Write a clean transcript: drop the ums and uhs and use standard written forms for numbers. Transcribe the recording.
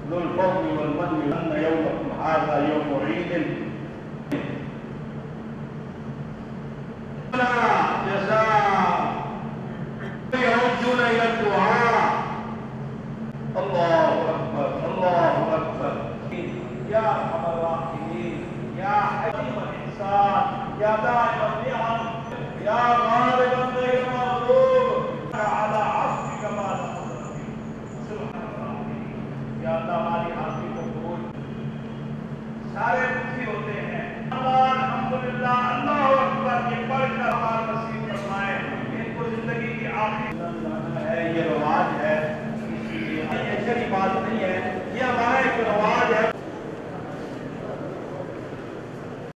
ذو الفضل والمن أن يومكم هذا يوم عيد جزاء يعودون إلى الدعاء. الله أكبر الله أكبر. يا أرحم الراحمين يا حكيم الإحسان يا دائم النعم يا غالب